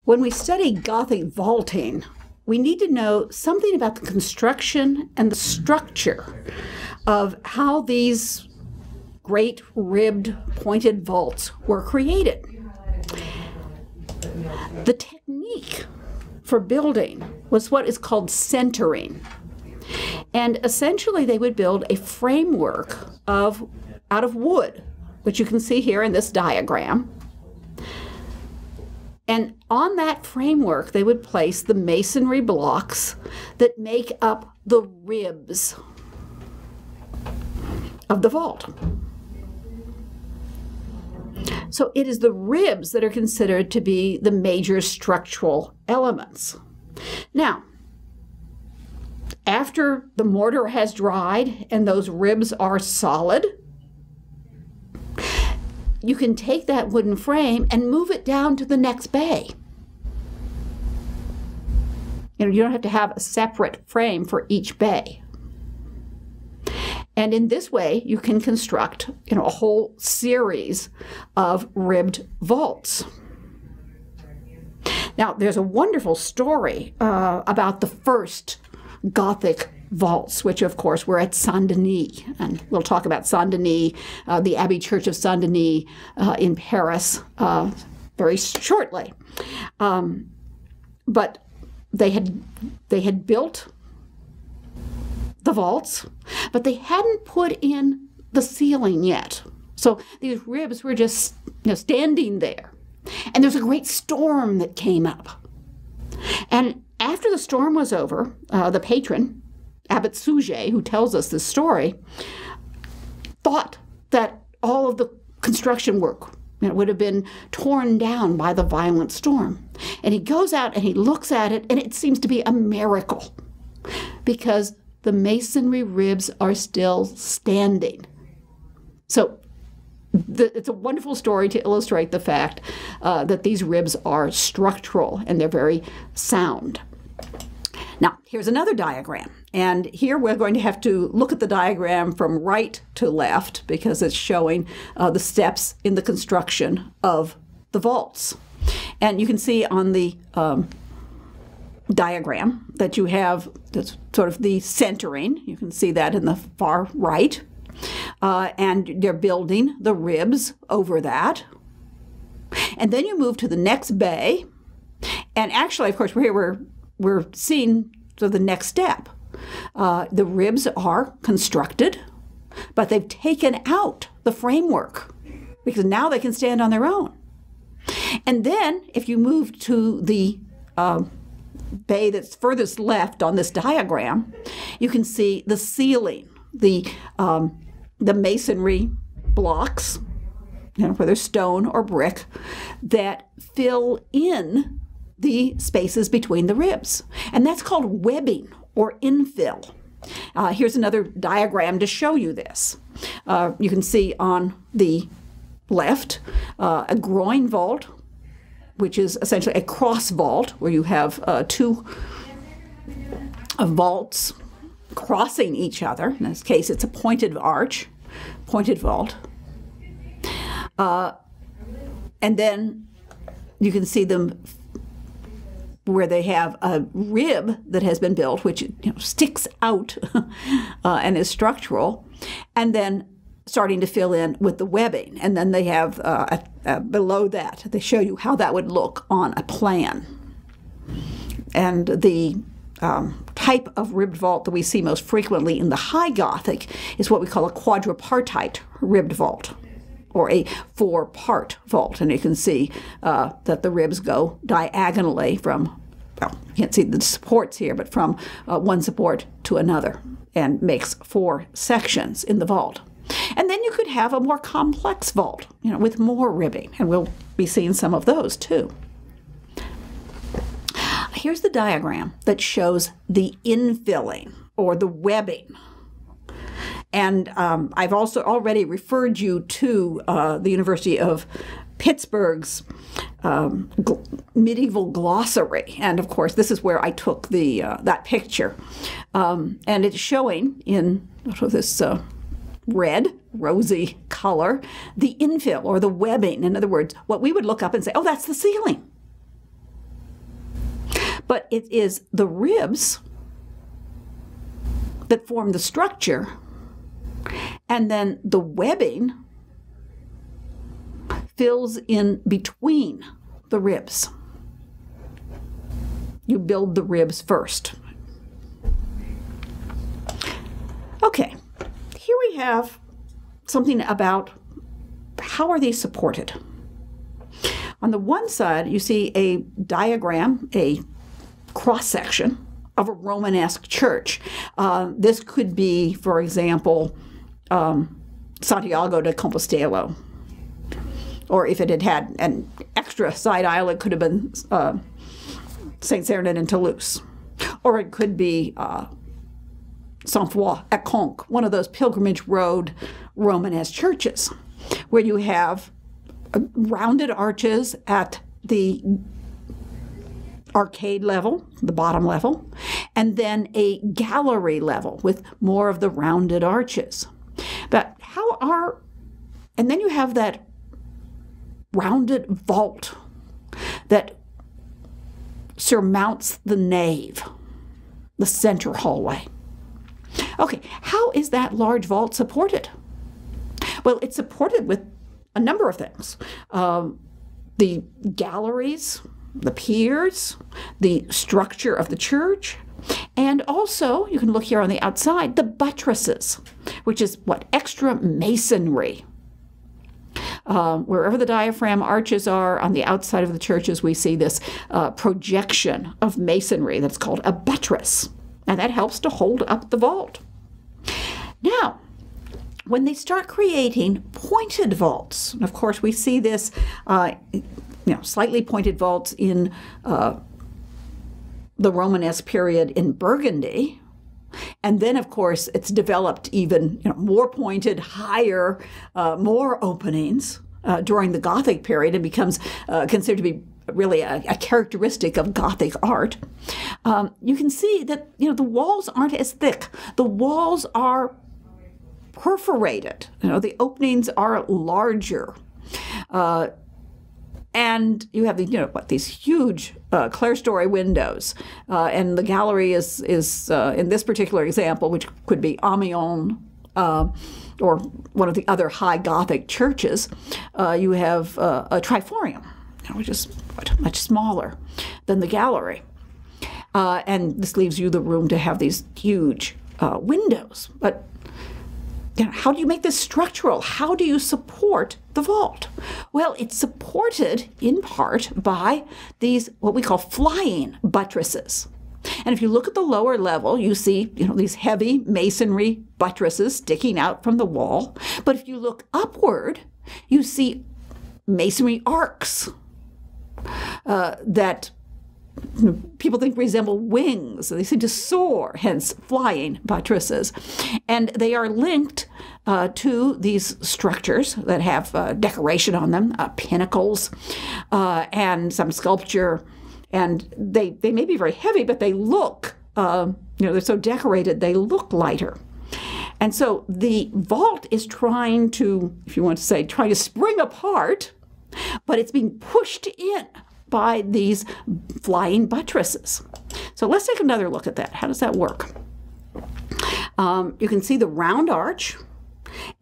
When we study Gothic vaulting, we need to know something about the construction and the structure of how these great ribbed pointed vaults were created. The technique for building was what is called centering. And essentially they would build a framework out of wood, which you can see here in this diagram. And on that framework, they would place the masonry blocks that make up the ribs of the vault. So it is the ribs that are considered to be the major structural elements. Now, after the mortar has dried and those ribs are solid, you can take that wooden frame and move it down to the next bay. You don't have to have a separate frame for each bay. And in this way, you can construct, a whole series of ribbed vaults. Now, there's a wonderful story about the first Gothic vaults, which of course were at Saint-Denis, and we'll talk about Saint-Denis, the Abbey Church of Saint-Denis in Paris very shortly. But they had built the vaults, but they hadn't put in the ceiling yet. So these ribs were just standing there, and there's a great storm that came up. And after the storm was over, the patron, Ub6, who tells us this story, thought that all of the construction work would have been torn down by the violent storm. And he goes out and he looks at it, and it seems to be a miracle because the masonry ribs are still standing. So it's a wonderful story to illustrate the fact that these ribs are structural and they're very sound. Now, here's another diagram. And here we're going to have to look at the diagram from right to left because it's showing the steps in the construction of the vaults. And you can see on the diagram that you have sort of the centering. You can see that in the far right. And they're building the ribs over that. And then you move to the next bay. And actually, of course, we're seeing the next step. The ribs are constructed, but they've taken out the framework because now they can stand on their own. And then if you move to the bay that's furthest left on this diagram, you can see the ceiling, the masonry blocks, whether stone or brick, that fill in the spaces between the ribs. And that's called webbing or infill. Here's another diagram to show you this. You can see on the left a groin vault, which is essentially a cross vault where you have two vaults crossing each other. In this case, it's a pointed arch, pointed vault. And then you can see them where they have a rib that has been built, which sticks out and is structural, and then starting to fill in with the webbing. And then they have below that, they show you how that would look on a plan. And the type of ribbed vault that we see most frequently in the High Gothic is what we call a quadripartite ribbed vault, or a four-part vault. And you can see that the ribs go diagonally from, well, you can't see the supports here, but from one support to another, and makes four sections in the vault. And then you could have a more complex vault, with more ribbing, and we'll be seeing some of those too. Here's the diagram that shows the infilling, or the webbing. And I've also already referred you to the University of Pittsburgh's medieval glossary. And of course, this is where I took that picture. And it's showing in this red, rosy color, the infill or the webbing. In other words, what we would look up and say, oh, that's the ceiling. but it is the ribs that form the structure, and then the webbing fills in between the ribs. You build the ribs first. Okay, here we have something about how are these supported. On the one side, you see a diagram, a cross-section of a Romanesque church. This could be, for example, Santiago de Compostela. Or if it had had an extra side aisle, it could have been Saint Sernin in Toulouse. Or it could be Saint-Foy at Conques, one of those pilgrimage road Romanesque churches, where you have rounded arches at the arcade level, the bottom level, and then a gallery level with more of the rounded arches. But and then you have that rounded vault that surmounts the nave, the center hallway. Okay, how is that large vault supported? Well, it's supported with a number of things. The galleries, the piers, the structure of the church, and also, you can look here on the outside, the buttresses, which is what? Extra masonry. Wherever the diaphragm arches are on the outside of the churches, we see this projection of masonry that's called a buttress, and that helps to hold up the vault. Now, when they start creating pointed vaults, and of course we see this, slightly pointed vaults in the Romanesque period in Burgundy, and then of course it's developed even more pointed, higher, more openings during the Gothic period, and becomes considered to be really a characteristic of Gothic art. You can see that the walls aren't as thick. The walls are perforated. The openings are larger. And you have these huge clerestory windows, and the gallery is in this particular example, which could be Amiens or one of the other high Gothic churches. You have a triforium, which is much smaller than the gallery, and this leaves you the room to have these huge windows. But how do you make this structural? How do you support the vault? Well, it's supported in part by these, what we call flying buttresses. And if you look at the lower level, you see, these heavy masonry buttresses sticking out from the wall. But if you look upward, you see masonry arcs that people think resemble wings. They seem to soar, hence flying buttresses. And they are linked to these structures that have decoration on them, pinnacles, and some sculpture. And they may be very heavy, but they look, they're so decorated, they look lighter. And so the vault is trying to, if you want to say, trying to spring apart, but it's being pushed in by these flying buttresses. So let's take another look at that. How does that work? You can see the round arch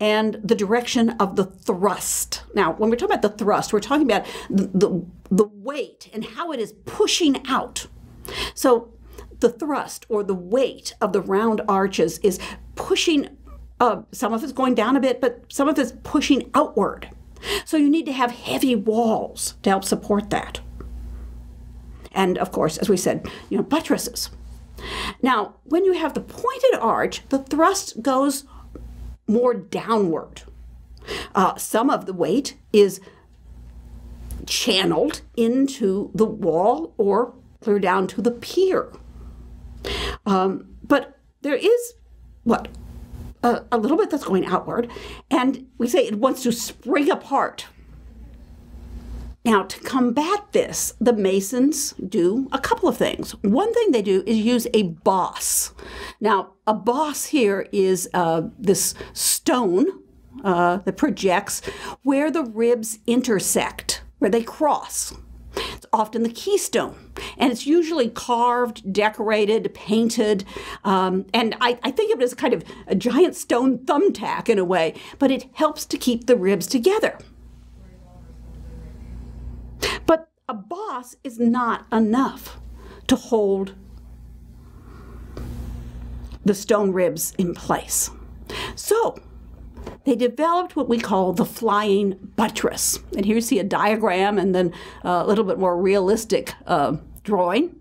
and the direction of the thrust. Now, when we're talking about the thrust, we're talking about the weight and how it is pushing out. So the thrust or the weight of the round arches is pushing, some of it's going down a bit, but some of it's pushing outward. So you need to have heavy walls to help support that. And of course, as we said, buttresses. Now, when you have the pointed arch, the thrust goes more downward. Some of the weight is channeled into the wall or clear down to the pier. But there is, a little bit that's going outward, and we say it wants to spring apart. Now, to combat this, the masons do a couple of things. One thing they do is use a boss. Now, a boss here is this stone that projects where the ribs intersect, where they cross. It's often the keystone, and it's usually carved, decorated, painted, and I think of it as kind of a giant stone thumbtack in a way, but it helps to keep the ribs together. But a boss is not enough to hold the stone ribs in place. So they developed what we call the flying buttress. And here you see a diagram and then a little bit more realistic drawing.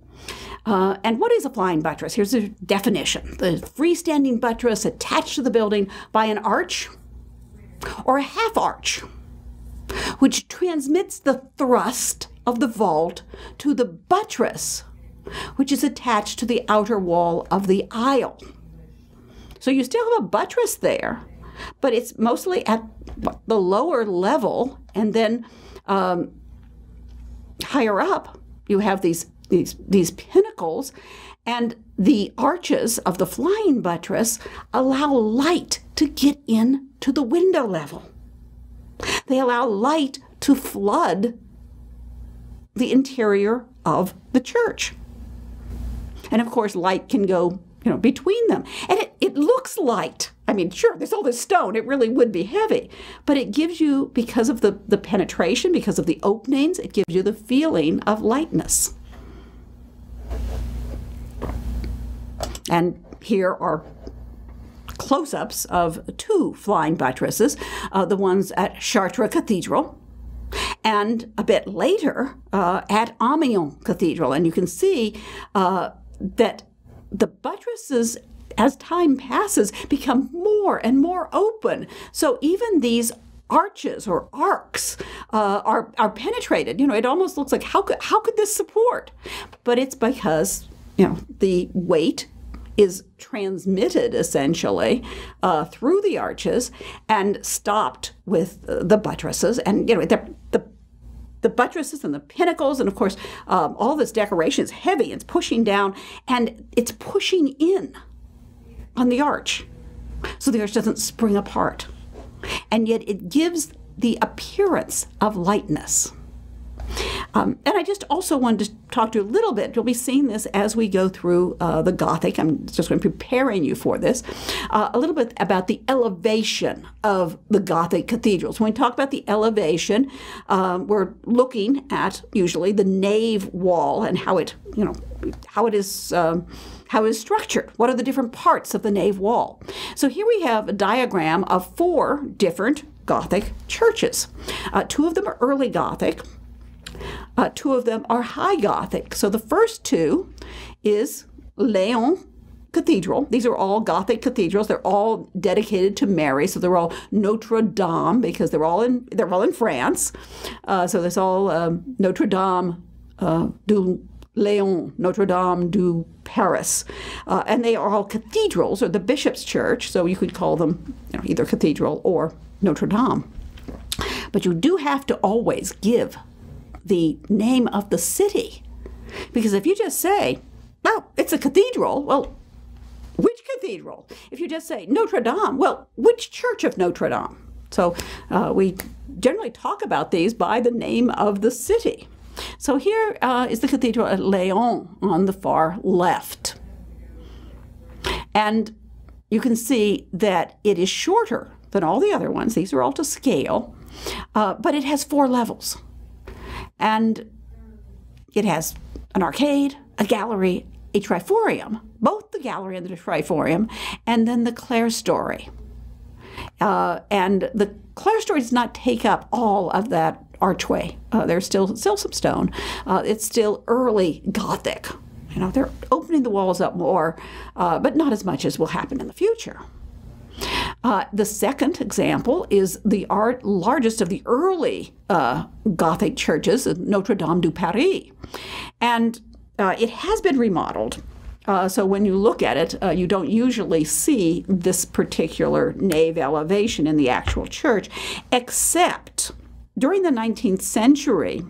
And what is a flying buttress? Here's a definition. The freestanding buttress attached to the building by an arch or a half arch, which transmits the thrust of the vault to the buttress, which is attached to the outer wall of the aisle. So you still have a buttress there, but it's mostly at the lower level, and then higher up you have these pinnacles, and the arches of the flying buttress allow light to get in to the window level. They allow light to flood the interior of the church. And of course, light can go, between them. And it looks light. I mean, sure, there's all this stone. It really would be heavy. But it gives you, because of the penetration, because of the openings, it gives you the feeling of lightness. And here are close-ups of two flying buttresses, the ones at Chartres Cathedral, and a bit later at Amiens Cathedral. And you can see that the buttresses, as time passes, become more and more open. So even these arches or arcs are penetrated. It almost looks like, how could this support? But it's because, the weight is transmitted essentially through the arches and stopped with the buttresses. And the buttresses and the pinnacles, and of course, all this decoration is heavy. It's pushing down, and it's pushing in on the arch, so the arch doesn't spring apart. And yet it gives the appearance of lightness. And I just also wanted to talk to you a little bit. You'll be seeing this as we go through the Gothic. I'm just going to be preparing you for this. A little bit about the elevation of the Gothic cathedrals. When we talk about the elevation, we're looking at usually the nave wall and how it is structured. What are the different parts of the nave wall? So here we have a diagram of 4 different Gothic churches. 2 of them are early Gothic. 2 of them are high Gothic. So the first 2 is Léon Cathedral. These are all Gothic cathedrals. They're all dedicated to Mary. So they're all Notre Dame because they're all in France. So there's all Notre Dame du Léon, Notre Dame du Paris. And they are all cathedrals, or the bishop's church. So you could call them either cathedral or Notre Dame. But you do have to always give the name of the city, because if you just say, well, it's a cathedral, well, which cathedral? If you just say Notre Dame, well, which church of Notre Dame? So we generally talk about these by the name of the city. So here is the cathedral at Léon on the far left. And you can see that it is shorter than all the other ones. These are all to scale, but it has 4 levels. And it has an arcade, a gallery, a triforium, both the gallery and the triforium, and then the clerestory. And the clerestory does not take up all of that archway. There's still some stone. It's still early Gothic. They're opening the walls up more, but not as much as will happen in the future. The second example is the largest of the early Gothic churches, Notre Dame du Paris. And it has been remodeled. So when you look at it, you don't usually see this particular nave elevation in the actual church, except during the 19th century,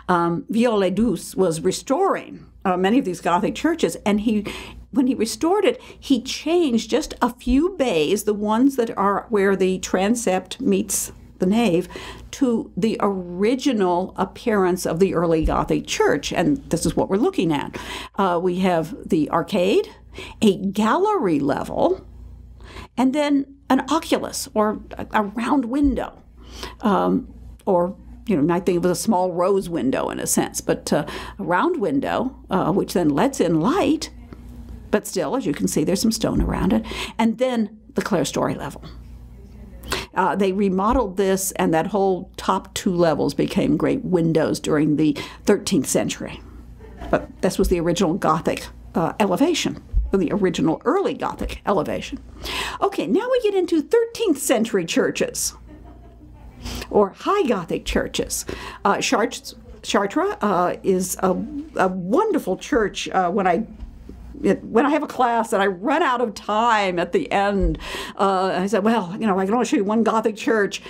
Viollet-le-Duc was restoring many of these Gothic churches, and when he restored it, he changed just a few bays, the ones that are where the transept meets the nave, to the original appearance of the early Gothic church. And this is what we're looking at. We have the arcade, a gallery level, and then an oculus, or a round window, or you might think of it as a small rose window in a sense, but a round window, which then lets in light, but still, as you can see, there's some stone around it, and then the clerestory level. They remodeled this, and that whole top 2 levels became great windows during the 13th century. But this was the original Gothic elevation, the original early Gothic elevation. Okay, now we get into 13th century churches, or high Gothic churches. Chartres is a wonderful church. When I have a class and I run out of time at the end, I said, well, I can only show you one Gothic church.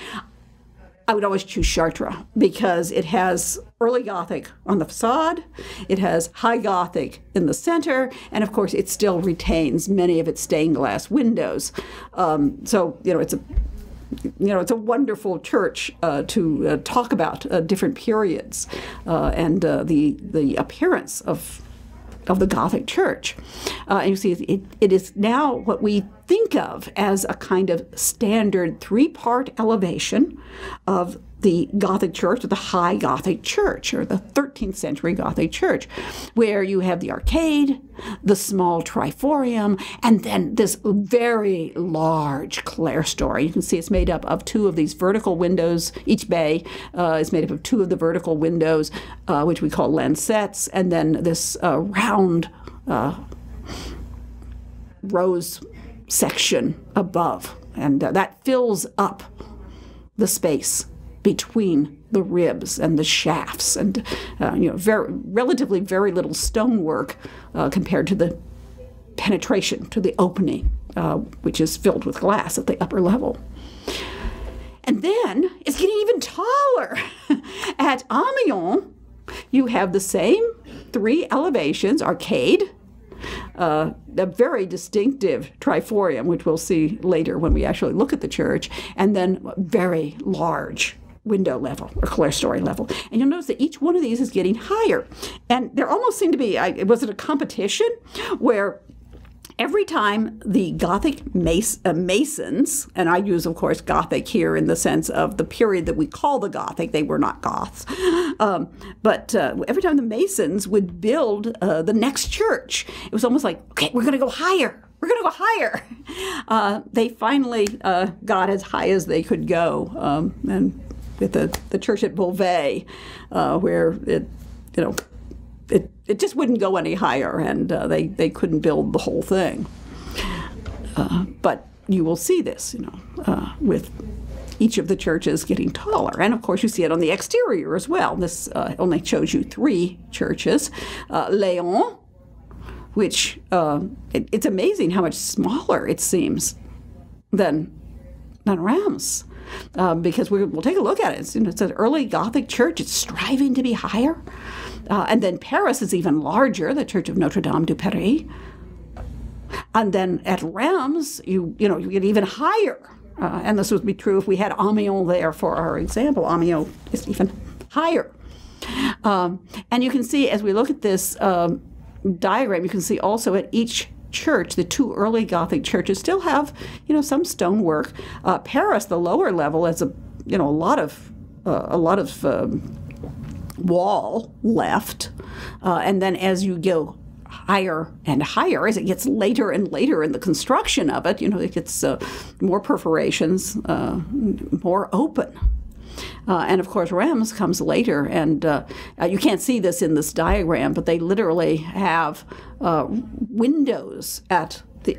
I would always choose Chartres because it has early Gothic on the facade, it has high Gothic in the center, and of course it still retains many of its stained glass windows. So it's a wonderful church to talk about different periods and the appearance of the Gothic church. And you see, it is now what we think of as a kind of standard 3-part elevation of the Gothic church, or the high Gothic church, or the 13th century Gothic church, where you have the arcade, the small triforium, and then this very large clerestory. You can see it's made up of 2 of these vertical windows. Each bay is made up of 2 of the vertical windows, which we call lancettes, and then this round rose section above. And that fills up the space between the ribs and the shafts, and relatively very little stonework compared to the penetration, to the opening, which is filled with glass at the upper level. And then it's getting even taller. At Amiens, you have the same 3 elevations: arcade, a very distinctive triforium, which we'll see later when we actually look at the church, and then very large window level, or clerestory level. And you'll notice that each one of these is getting higher. And there almost seemed to be, was it a competition where every time the Gothic masons, and I use, of course, Gothic here in the sense of the period that we call the Gothic, they were not Goths, but every time the masons would build the next church, it was almost like, okay, we're going to go higher. We're going to go higher. They finally got as high as they could go, and with the church at Beauvais, where it just wouldn't go any higher, and they couldn't build the whole thing. But you will see this, with each of the churches getting taller. And of course, you see it on the exterior as well. This only shows you 3 churches. Léon, which it's amazing how much smaller it seems than Reims. Because we'll take a look at it. It's an early Gothic church. It's striving to be higher. And then Paris is even larger, the Church of Notre Dame du Paris. And then at Reims, you get even higher. And this would be true if we had Amiens there for our example. Amiens is even higher. And you can see, as we look at this diagram, you can see also at each church, the 2 early Gothic churches still have, some stonework. Paris, the lower level, has a lot of wall left, and then as you go higher and higher, as it gets later and later in the construction of it, it gets more perforations, more open. And of course, Reims comes later, and you can't see this in this diagram, but they literally have windows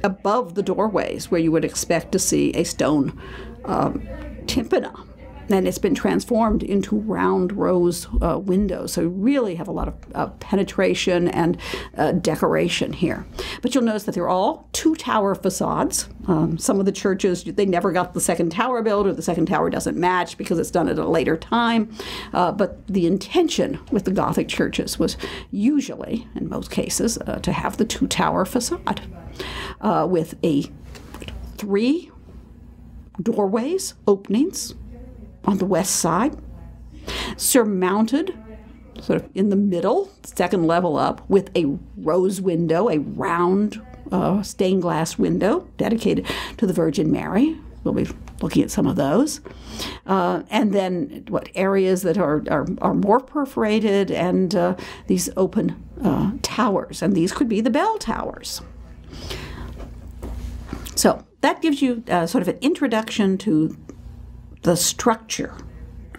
above the doorways where you would expect to see a stone tympana. And it's been transformed into round rose windows. So you really have a lot of penetration and decoration here. But you'll notice that they're all 2-tower facades. Some of the churches, they never got the second tower built, or the second tower doesn't match because it's done at a later time. But the intention with the Gothic churches was usually, in most cases, to have the 2-tower facade with 3 doorways, openings, on the west side, surmounted sort of in the middle, second level up, with a rose window, a round stained glass window dedicated to the Virgin Mary. We'll be looking at some of those. And then areas that are more perforated, and these open towers, and these could be the bell towers. So that gives you sort of an introduction to the structure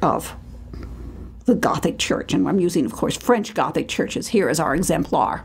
of the Gothic church. And I'm using, of course, French Gothic churches here as our exemplar.